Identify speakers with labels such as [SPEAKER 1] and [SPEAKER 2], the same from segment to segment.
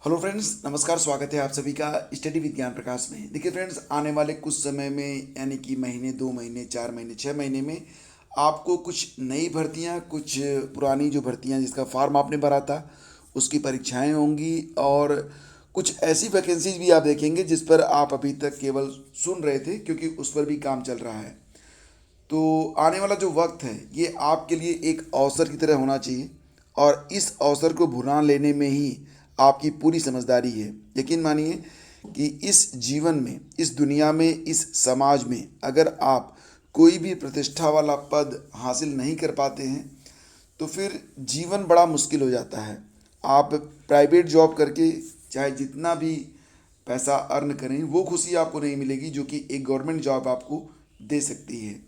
[SPEAKER 1] Hello friends, नमस्कार। स्वागत है आप सभी का स्टडी विद ज्ञान प्रकाश में। देखिए फ्रेंड्स, आने वाले कुछ समय में यानी कि महीने, 2 महीने, 4 महीने, 6 महीने में आपको कुछ नई भर्तियां, कुछ पुरानी जो भर्तियां जिसका फॉर्म आपने भरा था उसकी परीक्षाएं होंगी, और कुछ ऐसी वैकेंसीज भी आप देखेंगे जिस पर आप अभी तक केवल सुन रहे थे, क्योंकि उस पर भी काम चल रहा है। तो आने वाला जो वक्त है ये आपके लिए एक अवसर की तरह होना चाहिए, और इस अवसर को भुना लेने में ही आपकी पूरी समझदारी है। यकीन मानिए कि इस जीवन में, इस दुनिया में, इस समाज में अगर आप कोई भी प्रतिष्ठा वाला पद हासिल नहीं कर पाते हैं तो फिर जीवन बड़ा मुश्किल हो जाता है। आप प्राइवेट जॉब करके चाहे जितना भी पैसा अर्न करें, वो खुशी आपको नहीं मिलेगी जो कि एक गवर्नमेंट जॉब आपको दे सकती है।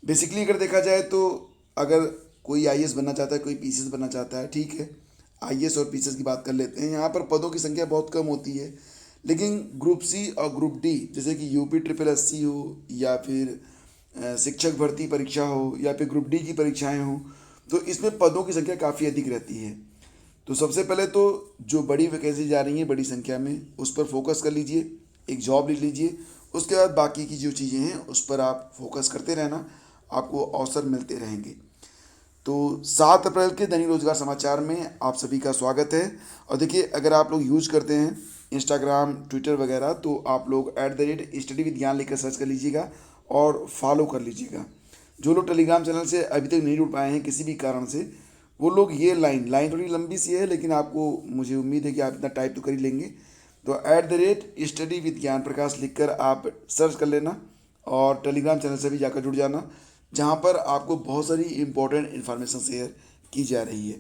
[SPEAKER 1] बेसिकली अगर देखा जाए तो अगर कोई आईएएस बनना चाहता है, कोई पीसीएस बनना चाहता है, ठीक है, आईएएस और पीसीएस की बात कर लेते हैं। यहाँ पर पदों की संख्या बहुत कम होती है, लेकिन ग्रुप सी और ग्रुप डी जैसे कि यूपी ट्रिपल एससी हो, या फिर शिक्षक भर्ती परीक्षा हो, या फिर ग्रुप डी की परीक्षाएं हो, तो इसमें पदों की संख्या काफ़ी अधिक रहती है। तो सबसे पहले तो जो बड़ी वैकेंसी जा रही हैं बड़ी संख्या में, उस पर फोकस कर लीजिए, एक जॉब ले लीजिए। उसके बाद बाकी की जो चीज़ें हैं उस पर आप फोकस करते रहना, आपको अवसर मिलते रहेंगे। तो 7 अप्रैल के दैनिक रोजगार समाचार में आप सभी का स्वागत है। और देखिए, अगर आप लोग यूज करते हैं इंस्टाग्राम, ट्विटर वगैरह, तो आप लोग @स्टडी विद ज्ञान लेकर सर्च कर लीजिएगा और फॉलो कर लीजिएगा। जो लोग टेलीग्राम चैनल से अभी तक नहीं जुड़ पाए हैं किसी भी कारण से, वो लोग ये लाइन लाइन थोड़ी लंबी सी है, लेकिन आपको, मुझे उम्मीद है कि आप इतना टाइप तो कर ही लेंगे। तो @स्टडी विद ज्ञान प्रकाश लिख कर आप सर्च कर लेना, और टेलीग्राम चैनल से भी जाकर जुड़ जाना, जहाँ पर आपको बहुत सारी इंपॉर्टेंट इन्फॉर्मेशन शेयर की जा रही है।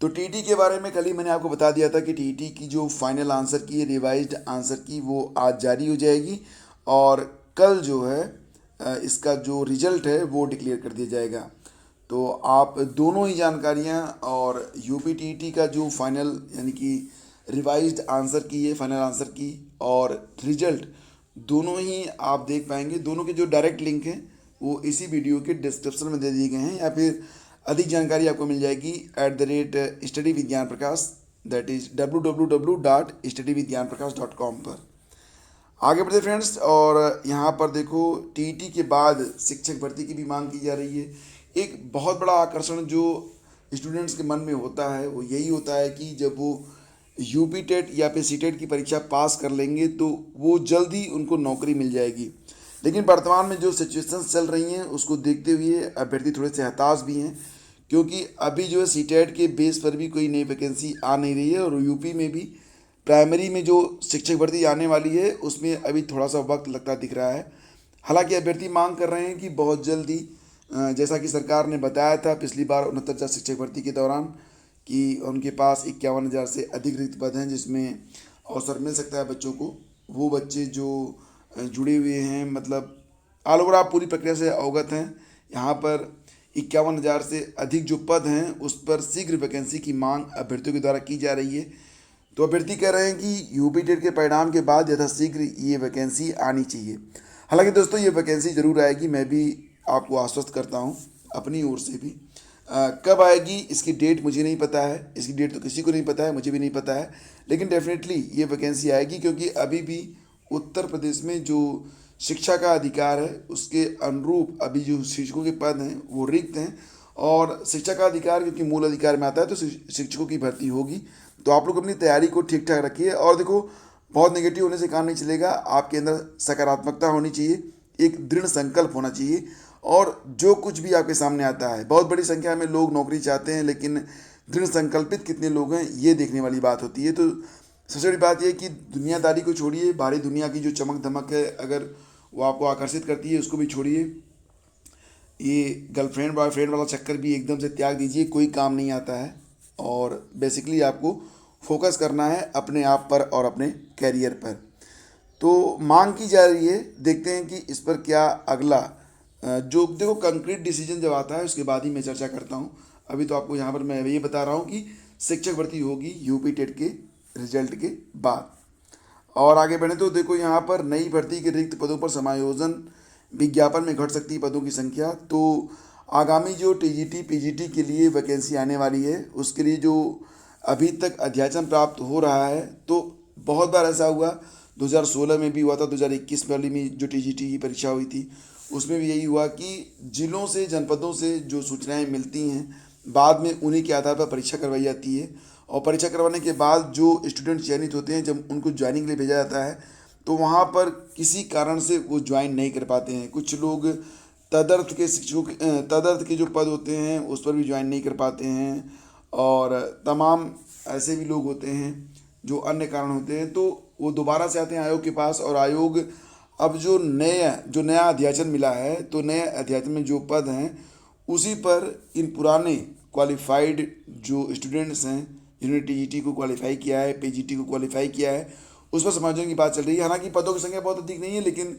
[SPEAKER 1] तो टीटी के बारे में कल ही मैंने आपको बता दिया था कि टीटी की जो फाइनल आंसर की, रिवाइज्ड आंसर की, वो आज जारी हो जाएगी, और कल जो है इसका जो रिजल्ट है वो डिक्लेयर कर दिया जाएगा। तो आप दोनों ही जानकारियां, और यूपी टीटी का जो फाइनल यानी कि रिवाइज्ड आंसर की है, फाइनल आंसर की, और रिजल्ट, दोनों ही आप देख पाएंगे। दोनों के जो डायरेक्ट लिंक हैं वो इसी वीडियो के डिस्क्रिप्शन में दे दिए गए हैं, या फिर अधिक जानकारी आपको मिल जाएगी @स्टडी विज्ञान प्रकाश, दैट इज www.studyvidgyanprakash.com पर। आगे बढ़ते फ्रेंड्स, और यहाँ पर देखो, टीईटी के बाद शिक्षक भर्ती की भी मांग की जा रही है। एक बहुत बड़ा आकर्षण जो स्टूडेंट्स के मन में होता है वो यही होता है कि जब वो यूपी टेट या फिर सीटेट की परीक्षा पास कर लेंगे तो वो जल्द ही उनको नौकरी मिल जाएगी। लेकिन वर्तमान में जो सिचुएशंस चल रही हैं उसको देखते हुए अभ्यर्थी थोड़े से हताश भी हैं, क्योंकि अभी जो है सीटेट के बेस पर भी कोई नई वैकेंसी आ नहीं रही है, और यूपी में भी प्राइमरी में जो शिक्षक भर्ती आने वाली है उसमें अभी थोड़ा सा वक्त लगता दिख रहा है। हालांकि अभ्यर्थी मांग कर रहे हैं कि बहुत जल्दी, जैसा कि सरकार ने बताया था पिछली बार 69,000 शिक्षक भर्ती के दौरान, कि उनके पास 51,000 से अधिक रिक्त पद हैं जिसमें अवसर मिल सकता है बच्चों को। वो बच्चे जो जुड़े हुए हैं, मतलब ऑल ओवर आप पूरी प्रक्रिया से अवगत हैं। यहाँ पर 51,000 से अधिक जो पद हैं उस पर शीघ्र वैकेंसी की मांग अभ्यर्थियों के द्वारा की जा रही है। तो अभ्यर्थी कह रहे हैं कि यूपी टेट के परिणाम के बाद यथाशीघ्र ये वैकेंसी आनी चाहिए। हालांकि दोस्तों, ये वैकेंसी ज़रूर आएगी, मैं भी आपको आश्वस्त करता हूँ अपनी ओर से भी। कब आएगी इसकी डेट मुझे नहीं पता है, इसकी डेट तो किसी को नहीं पता है, मुझे भी नहीं पता है, लेकिन डेफिनेटली ये वैकेंसी आएगी, क्योंकि अभी भी उत्तर प्रदेश में जो शिक्षा का अधिकार है उसके अनुरूप अभी जो शिक्षकों के पद हैं वो रिक्त हैं। और शिक्षा का अधिकार क्योंकि मूल अधिकार में आता है, तो शिक्षकों की भर्ती होगी। तो आप लोग अपनी तैयारी को ठीक ठाक रखिए, और देखो, बहुत नेगेटिव होने से काम नहीं चलेगा। आपके अंदर सकारात्मकता होनी चाहिए, एक दृढ़ संकल्प होना चाहिए, और जो कुछ भी आपके सामने आता है, बहुत बड़ी संख्या में लोग नौकरी चाहते हैं, लेकिन दृढ़ संकल्पित कितने लोग हैं ये देखने वाली बात होती है। तो सबसे बड़ी बात यह है कि दुनियादारी को छोड़िए, बाहरी दुनिया की जो चमक धमक है अगर वो आपको आकर्षित करती है उसको भी छोड़िए। ये गर्लफ्रेंड बॉयफ्रेंड वाला चक्कर भी एकदम से त्याग दीजिए, कोई काम नहीं आता है। और बेसिकली आपको फोकस करना है अपने आप पर और अपने कैरियर पर। तो मांग की जा रही है, देखते हैं कि इस पर क्या अगला, जो देखो कंक्रीट डिसीजन जब आता है उसके बाद ही मैं चर्चा करता हूँ। अभी तो आपको यहाँ पर मैं ये बता रहा हूँ कि शिक्षक भर्ती होगी यूपी टेट के रिजल्ट के बाद। और आगे बढ़े तो देखो, यहाँ पर नई भर्ती के रिक्त पदों पर समायोजन विज्ञापन में घट सकती है पदों की संख्या। तो आगामी जो टीजीटी पीजीटी के लिए वैकेंसी आने वाली है उसके लिए जो अभी तक अध्याचन प्राप्त हो रहा है। तो बहुत बार ऐसा हुआ, 2016 में भी हुआ था, 2021 वाली में जो टीजीटी की परीक्षा हुई थी उसमें भी यही हुआ कि जिलों से, जनपदों से जो सूचनाएं मिलती हैं बाद में उन्हीं के आधार पर परीक्षा करवाई जाती है। और परीक्षा करवाने के बाद जो स्टूडेंट चयनित होते हैं, जब उनको ज्वाइनिंग के लिए भेजा जाता है तो वहाँ पर किसी कारण से वो ज्वाइन नहीं कर पाते हैं। कुछ लोग तदर्थ के शिक्षकों के तदर्थ के जो पद होते हैं उस पर भी ज्वाइन नहीं कर पाते हैं, और तमाम ऐसे भी लोग होते हैं जो अन्य कारण होते हैं, तो वो दोबारा से आते हैं आयोग के पास। और आयोग अब जो नया अध्याचन मिला है, तो नए अध्याचन में जो पद हैं उसी पर इन पुराने क्वालिफाइड जो स्टूडेंट्स हैं जिन्होंने टीजीटी को क्वालिफाई किया है, पीजीटी को क्वालिफाई किया है, उस पर समायोजन की बात चल रही है। हालांकि पदों की संख्या बहुत अधिक नहीं है, लेकिन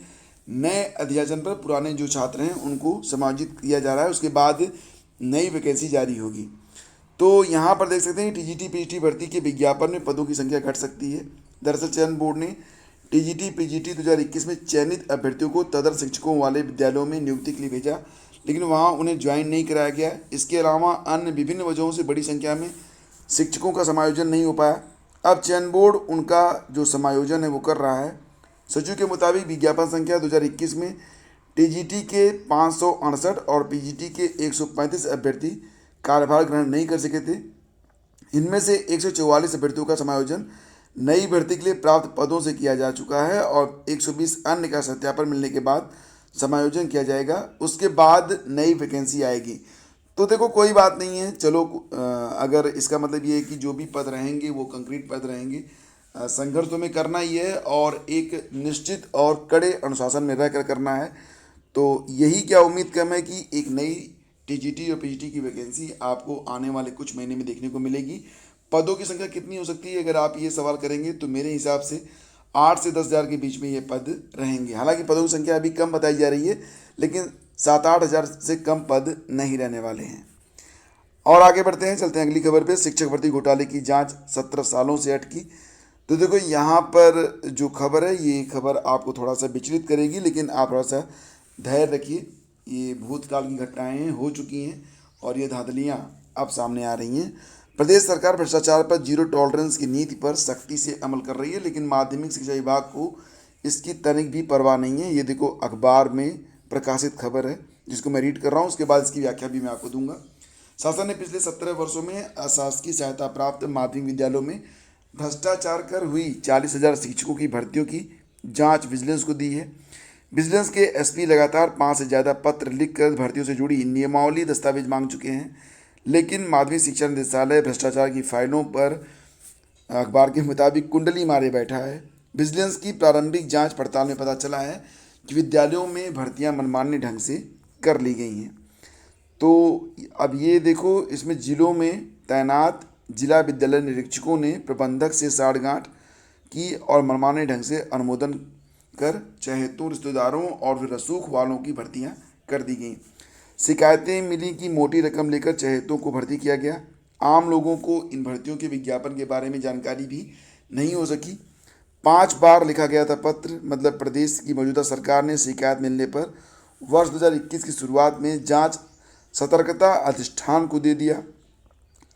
[SPEAKER 1] नए अध्याचन पर पुराने जो छात्र हैं उनको समायोजित किया जा रहा है। उसके बाद नई वैकेंसी जारी होगी। तो यहाँ पर देख सकते हैं टीजीटी पीजीटी भर्ती के विज्ञापन में पदों की संख्या घट सकती है। दरअसल चयन बोर्ड ने टीजीटी पीजीटी 2021 में चयनित अभ्यर्थियों को तदर्थ शिक्षकों वाले विद्यालयों में नियुक्ति के लिए भेजा, लेकिन वहाँ उन्हें ज्वाइन नहीं कराया गया। इसके अलावा अन्य विभिन्न वजहों से बड़ी संख्या में शिक्षकों का समायोजन नहीं हो पाया। अब चयन बोर्ड उनका जो समायोजन है वो कर रहा है। सचिव के मुताबिक विज्ञापन संख्या 2021 में टीजीटी के 568 और पीजीटी के 135 अभ्यर्थी कार्यभार ग्रहण नहीं कर सके थे। इनमें से 144 अभ्यर्थियों का समायोजन नई भर्ती के लिए प्राप्त पदों से किया जा चुका है और 120 अन्य का सत्यापन मिलने के बाद समायोजन किया जाएगा। उसके बाद नई वैकेंसी आएगी। तो देखो कोई बात नहीं है, चलो अगर इसका मतलब ये है कि जो भी पद रहेंगे वो कंक्रीट पद रहेंगे। संघर्ष तो हमें करना ही है और एक निश्चित और कड़े अनुशासन में रहकर करना है। तो यही क्या उम्मीद कम है कि एक नई टीजीटी और पीजीटी की वैकेंसी आपको आने वाले कुछ महीने में देखने को मिलेगी। पदों की संख्या कितनी हो सकती है, अगर आप ये सवाल करेंगे तो मेरे हिसाब से 8 से 10 हज़ार के बीच में ये पद रहेंगे। हालांकि पदों की संख्या अभी कम बताई जा रही है, लेकिन 7-8 हज़ार से कम पद नहीं रहने वाले हैं। और आगे बढ़ते हैं, चलते हैं अगली खबर पे। शिक्षक भर्ती घोटाले की जांच 17 सालों से अटकी। तो देखो यहाँ पर जो खबर है, ये खबर आपको थोड़ा सा विचलित करेगी, लेकिन आप थोड़ा सा धैर्य रखिए। ये भूतकाल की घटनाएं हो चुकी हैं और ये धांधलियाँ अब सामने आ रही हैं। प्रदेश सरकार भ्रष्टाचार पर जीरो टॉलरेंस की नीति पर सख्ती से अमल कर रही है, लेकिन माध्यमिक शिक्षा विभाग को इसकी तनिक भी परवाह नहीं है। ये देखो अखबार में प्रकाशित खबर है जिसको मैं रीड कर रहा हूँ, उसके बाद इसकी व्याख्या भी मैं आपको दूंगा। शासन ने पिछले 17 वर्षों में अशासकीय सहायता प्राप्त माध्यमिक विद्यालयों में भ्रष्टाचार कर हुई 40,000 शिक्षकों की भर्तियों की जांच विजिलेंस को दी है। विजिलेंस के एसपी लगातार 5 से ज़्यादा पत्र लिखकर भर्तियों से जुड़ी नियमावली दस्तावेज मांग चुके हैं, लेकिन माध्यमिक शिक्षा निदेशालय भ्रष्टाचार की फाइलों पर अखबार के मुताबिक कुंडली मारे बैठा है। विजिलेंस की प्रारंभिक जांच पड़ताल में पता चला है कि विद्यालयों में भर्तियां मनमाने ढंग से कर ली गई हैं। तो अब ये देखो, इसमें जिलों में तैनात जिला विद्यालय निरीक्षकों ने प्रबंधक से साठगांठ की और मनमाने ढंग से अनुमोदन कर चहेतों, रिश्तेदारों और फिर रसूख वालों की भर्तियां कर दी गई। शिकायतें मिली कि मोटी रकम लेकर चहेतों को भर्ती किया गया। आम लोगों को इन भर्तियों के विज्ञापन के बारे में जानकारी भी नहीं हो सकी। 5 बार लिखा गया था पत्र। मतलब प्रदेश की मौजूदा सरकार ने शिकायत मिलने पर वर्ष 2021 की शुरुआत में जांच सतर्कता अधिष्ठान को दे दिया।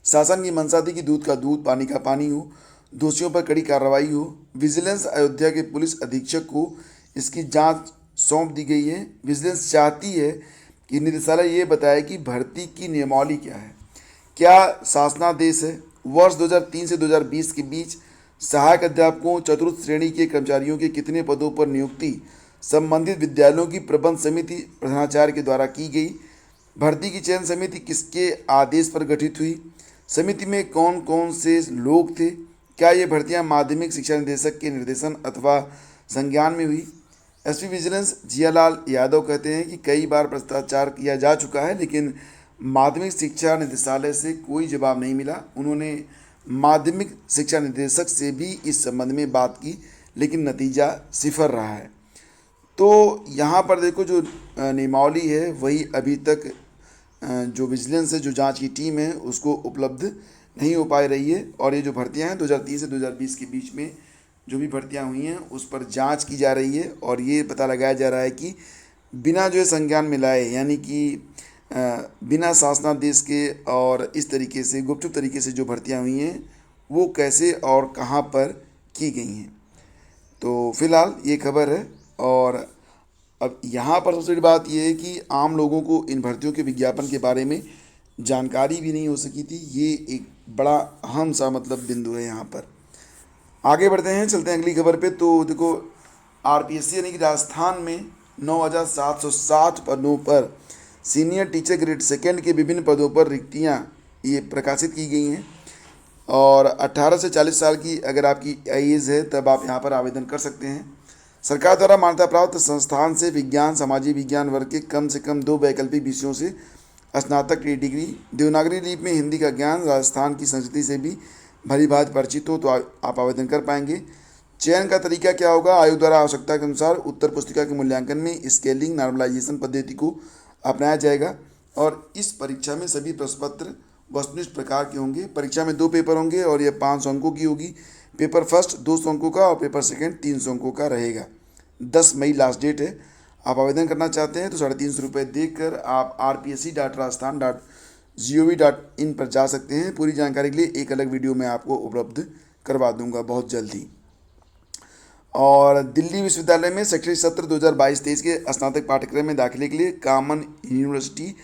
[SPEAKER 1] शासन की मंशा थी कि दूध का दूध, पानी का पानी हो, दोषियों पर कड़ी कार्रवाई हो। विजिलेंस अयोध्या के पुलिस अधीक्षक को इसकी जांच सौंप दी गई है। विजिलेंस चाहती है कि निदेशालय ये बताए कि भर्ती की नियमावली क्या है, क्या शासनादेश है। वर्ष 2003 से 2020 के बीच सहायक अध्यापकों, चतुर्थ श्रेणी के कर्मचारियों के कितने पदों पर नियुक्ति संबंधित विद्यालयों की प्रबंध समिति प्रधानाचार्य के द्वारा की गई। भर्ती की चयन समिति किसके आदेश पर गठित हुई। समिति में कौन कौन से लोग थे। क्या ये भर्तियां माध्यमिक शिक्षा निदेशक के निर्देशन अथवा संज्ञान में हुई। एसपी विजिलेंस जियालाल यादव कहते हैं कि कई बार भ्रष्टाचार किया जा चुका है, लेकिन माध्यमिक शिक्षा निदेशालय से कोई जवाब नहीं मिला। उन्होंने माध्यमिक शिक्षा निदेशक से भी इस संबंध में बात की, लेकिन नतीजा सिफर रहा है। तो यहाँ पर देखो, जो नियमावली है वही अभी तक जो विजिलेंस है, जो जांच की टीम है, उसको उपलब्ध नहीं हो पा रही है। और ये जो भर्तियां हैं 2030 से 2020 के बीच में जो भी भर्तियां हुई हैं उस पर जांच की जा रही है और ये पता लगाया जा रहा है कि बिना जो है संज्ञान में लाए, यानी कि बिना शासनादेश के और इस तरीके से गुपचुप तरीके से जो भर्तियां हुई हैं वो कैसे और कहाँ पर की गई हैं। तो फिलहाल ये खबर है। और अब यहाँ पर सबसे बड़ी बात यह है कि आम लोगों को इन भर्तियों के विज्ञापन के बारे में जानकारी भी नहीं हो सकी थी। ये एक बड़ा अहम सा मतलब बिंदु है यहाँ पर। आगे बढ़ते हैं, चलते हैं अगली खबर पे। तो देखो, आरपीएससी यानी कि राजस्थान में 9,760 पदों पर सीनियर टीचर ग्रेड सेकेंड के विभिन्न पदों पर रिक्तियाँ ये प्रकाशित की गई हैं। और 18 से 40 साल की अगर आपकी एज है तब आप यहाँ पर आवेदन कर सकते हैं। सरकार द्वारा मान्यता प्राप्त संस्थान से विज्ञान सामाजिक विज्ञान वर्ग के कम से कम 2 वैकल्पिक विषयों से स्नातक की डिग्री, देवनागरी लिपि में हिंदी का ज्ञान, राजस्थान की संस्कृति से भी भली भांति परिचित हो तो आप आवेदन कर पाएंगे। चयन का तरीका क्या होगा? आयोग द्वारा आवश्यकता के अनुसार उत्तर पुस्तिका के मूल्यांकन में स्केलिंग नॉर्मलाइजेशन पद्धति को अपनाया जाएगा। और इस परीक्षा में सभी प्रश्न पत्र वस्तुनिष्ठ प्रकार के होंगे। परीक्षा में 2 पेपर होंगे और यह 500 अंकों की होगी। पेपर फर्स्ट 200 अंकों का और पेपर सेकंड 300 अंकों का रहेगा। 10 मई लास्ट डेट है। आप आवेदन करना चाहते हैं तो 350 रुपये देकर आप rpsc.rajasthan.gov.in पर जा सकते हैं। पूरी जानकारी के लिए एक अलग वीडियो मैं आपको उपलब्ध करवा दूंगा बहुत जल्दी। और दिल्ली विश्वविद्यालय में शैक्षणिक सत्र 2022-23 के स्नातक पाठ्यक्रम में दाखिले के लिए कॉमन यूनिवर्सिटी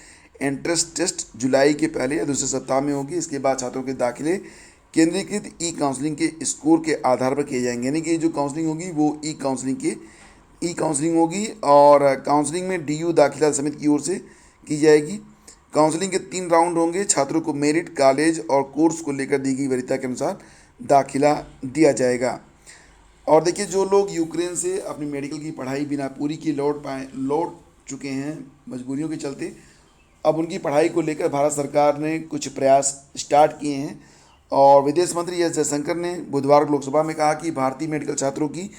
[SPEAKER 1] एंट्रेंस टेस्ट जुलाई के पहले या दूसरे सप्ताह में होगी। इसके बाद छात्रों के दाखिले केंद्रीकृत ई काउंसलिंग के स्कोर के आधार पर किए जाएंगे। यानी कि जो काउंसलिंग होगी वो ई काउंसलिंग होगी। और काउंसलिंग में डीयू दाखिला समिति की ओर से की जाएगी। काउंसलिंग के 3 राउंड होंगे। छात्रों को मेरिट, कॉलेज और कोर्स को लेकर दी गई वरीयता के अनुसार दाखिला दिया जाएगा। और देखिए, जो लोग यूक्रेन से अपनी मेडिकल की पढ़ाई बिना पूरी की लौट चुके हैं मजबूरियों के चलते, अब उनकी पढ़ाई को लेकर भारत सरकार ने कुछ प्रयास स्टार्ट किए हैं। और विदेश मंत्री एस जयशंकर ने बुधवार को लोकसभा में कहा कि भारतीय मेडिकल छात्रों की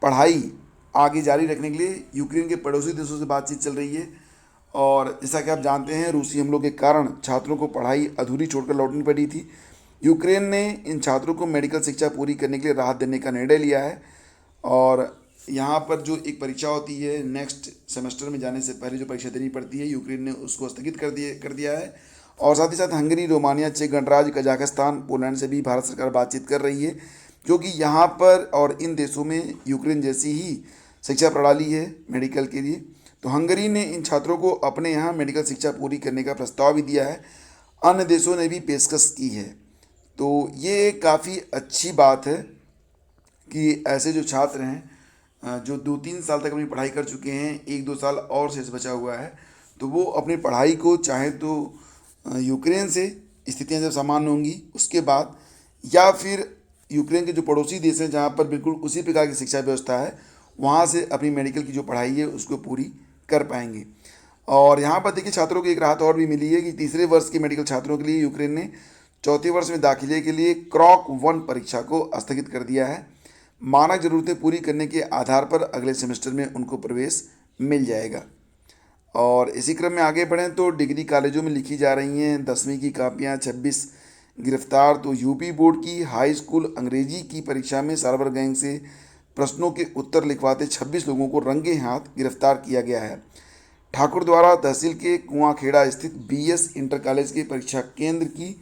[SPEAKER 1] पढ़ाई आगे जारी रखने के लिए यूक्रेन के पड़ोसी देशों से बातचीत चल रही है। और जैसा कि आप जानते हैं, रूसी हमलों के कारण छात्रों को पढ़ाई अधूरी छोड़कर लौटनी पड़ी थी। यूक्रेन ने इन छात्रों को मेडिकल शिक्षा पूरी करने के लिए राहत देने का निर्णय लिया है। और यहाँ पर जो एक परीक्षा होती है नेक्स्ट सेमेस्टर में जाने से पहले जो परीक्षा देनी पड़ती है, यूक्रेन ने उसको स्थगित कर दिया है। और साथ ही साथ हंगरी, रोमानिया, चेक गणराज्य, कजाकिस्तान, पोलैंड से भी भारत सरकार बातचीत कर रही है, क्योंकि यहाँ पर और इन देशों में यूक्रेन जैसी ही शिक्षा प्रणाली है मेडिकल के लिए। तो हंगरी ने इन छात्रों को अपने यहाँ मेडिकल शिक्षा पूरी करने का प्रस्ताव भी दिया है। अन्य देशों ने भी पेशकश की है। तो ये काफ़ी अच्छी बात है कि ऐसे जो छात्र हैं जो 2-3 साल तक अपनी पढ़ाई कर चुके हैं, 1-2 साल और शेष बचा हुआ है, तो वो अपनी पढ़ाई को चाहे तो यूक्रेन से स्थितियां जब सामान्य होंगी उसके बाद, या फिर यूक्रेन के जो पड़ोसी देश हैं जहाँ पर बिल्कुल उसी प्रकार की शिक्षा व्यवस्था है, वहाँ से अपनी मेडिकल की जो पढ़ाई है उसको पूरी कर पाएंगे। और यहाँ पर देखिए, छात्रों को एक राहत और भी मिली है कि तीसरे वर्ष के मेडिकल छात्रों के लिए यूक्रेन ने चौथे वर्ष में दाखिले के लिए क्रॉक 1 परीक्षा को स्थगित कर दिया है। मानक जरूरतें पूरी करने के आधार पर अगले सेमेस्टर में उनको प्रवेश मिल जाएगा। और इसी क्रम में आगे बढ़ें तो डिग्री कॉलेजों में लिखी जा रही हैं 10वीं की कापियां, 26 गिरफ्तार। तो यूपी बोर्ड की हाई स्कूल अंग्रेजी की परीक्षा में साइबर गैंग से प्रश्नों के उत्तर लिखवाते 26 लोगों को रंगे हाथ गिरफ्तार किया गया है। ठाकुर द्वारा तहसील के कुआंखेड़ा स्थित बीएस इंटर कॉलेज के परीक्षा केंद्र की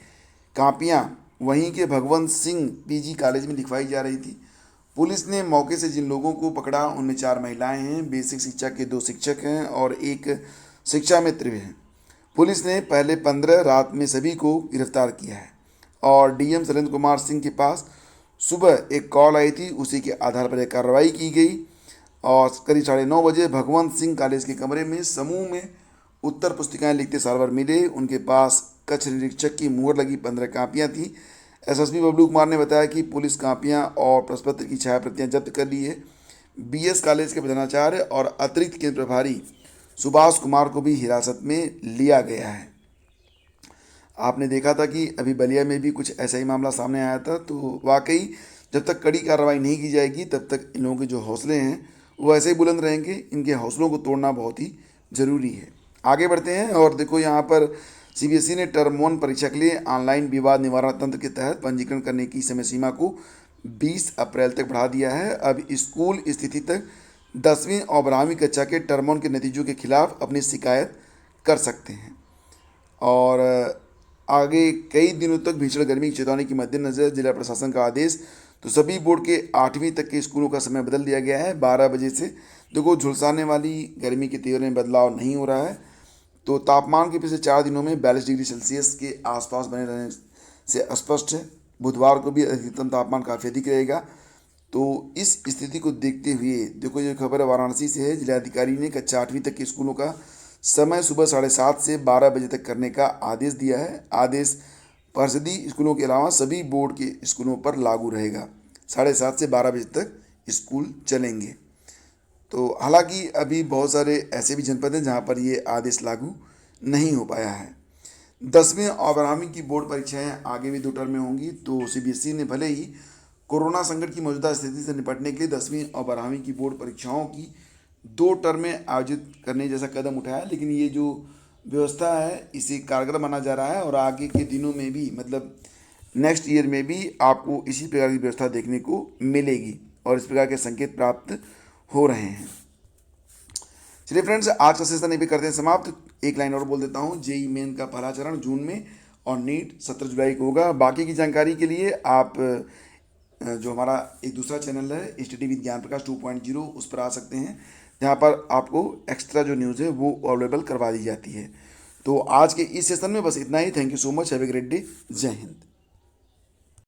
[SPEAKER 1] कापियां वहीं के भगवंत सिंह पीजी कॉलेज में लिखवाई जा रही थी। पुलिस ने मौके से जिन लोगों को पकड़ा उनमें 4 महिलाएं हैं, बेसिक शिक्षा के 2 शिक्षक हैं और 1 शिक्षा मित्र हैं। पुलिस ने पहले 15 रात में सभी को गिरफ्तार किया है। और डीएम सुरेंद्र कुमार सिंह के पास सुबह एक कॉल आई थी, उसी के आधार पर यह कार्रवाई की गई। और करीब 9:30 बजे भगवंत सिंह कॉलेज के कमरे में समूह में उत्तर पुस्तिकाएं लिखते सर्वर मिले। उनके पास कक्ष निरीक्षक की मुहर लगी 15 कापियाँ थी। एसएसपी बबलू कुमार ने बताया कि पुलिस कापियां और प्रश्नपत्र की छाया प्रतियां जब्त कर ली है। बीएस कॉलेज के प्रधानाचार्य और अतिरिक्त केंद्र प्रभारी सुभाष कुमार को भी हिरासत में लिया गया है। आपने देखा था कि अभी बलिया में भी कुछ ऐसा ही मामला सामने आया था। तो वाकई जब तक कड़ी कार्रवाई नहीं की जाएगी तब तक इन लोगों के जो हौसले हैं वो ऐसे ही बुलंद रहेंगे। इनके हौसलों को तोड़ना बहुत ही ज़रूरी है। आगे बढ़ते हैं और देखो, यहाँ पर सीबीएसई ने टर्म 1 परीक्षा के लिए ऑनलाइन विवाद निवारण तंत्र के तहत पंजीकरण करने की समय सीमा को 20 अप्रैल तक बढ़ा दिया है। अब स्कूल स्थिति तक 10वीं और 12वीं कक्षा के टर्म 1 के नतीजों के खिलाफ अपनी शिकायत कर सकते हैं। और आगे कई दिनों तक भीषण गर्मी की चेतावनी के मद्देनजर जिला प्रशासन का आदेश। तो सभी बोर्ड के 8वीं तक के स्कूलों का समय बदल दिया गया है 12 बजे से। देखो, झुलसाने वाली गर्मी के तेवर में बदलाव नहीं हो रहा है। तो तापमान के पिछले 4 दिनों में 42 डिग्री सेल्सियस के आसपास बने रहने से स्पष्ट है। बुधवार को भी अधिकतम तापमान काफ़ी अधिक रहेगा। तो इस स्थिति को देखते हुए देखो, ये खबर वाराणसी से है। जिलाधिकारी ने कक्षा 8वीं तक के स्कूलों का समय सुबह 7:30 से 12 बजे तक करने का आदेश दिया है। आदेश परिषदीय स्कूलों के अलावा सभी बोर्ड के स्कूलों पर लागू रहेगा। 7:30 से 12 बजे तक स्कूल चलेंगे। तो हालांकि अभी बहुत सारे ऐसे भी जनपद हैं जहां पर ये आदेश लागू नहीं हो पाया है। 10वीं और 12वीं की बोर्ड परीक्षाएं आगे भी 2 टर्म में होंगी। तो सीबीएसई ने भले ही कोरोना संकट की मौजूदा स्थिति से निपटने के लिए 10वीं और 12वीं की बोर्ड परीक्षाओं की 2 टर्म में आयोजित करने जैसा कदम उठाया, लेकिन ये जो व्यवस्था है इसे कारगर माना जा रहा है और आगे के दिनों में भी, मतलब नेक्स्ट ईयर में भी आपको इसी प्रकार की व्यवस्था देखने को मिलेगी और इस प्रकार के संकेत प्राप्त हो रहे हैं। चलिए फ्रेंड्स, आज का सेशन भी करते हैं समाप्त। एक लाइन और बोल देता हूँ, जेई मेन का पहला चरण जून में और नीट 17 जुलाई को होगा। बाकी की जानकारी के लिए आप जो हमारा एक दूसरा चैनल है स्टडी विद ज्ञान प्रकाश 2.0 उस पर आ सकते हैं, जहाँ पर आपको एक्स्ट्रा जो न्यूज़ है वो अवेलेबल करवा दी जाती है। तो आज के इस सेशन में बस इतना ही। Thank you so much. Have a great day. जय हिंद।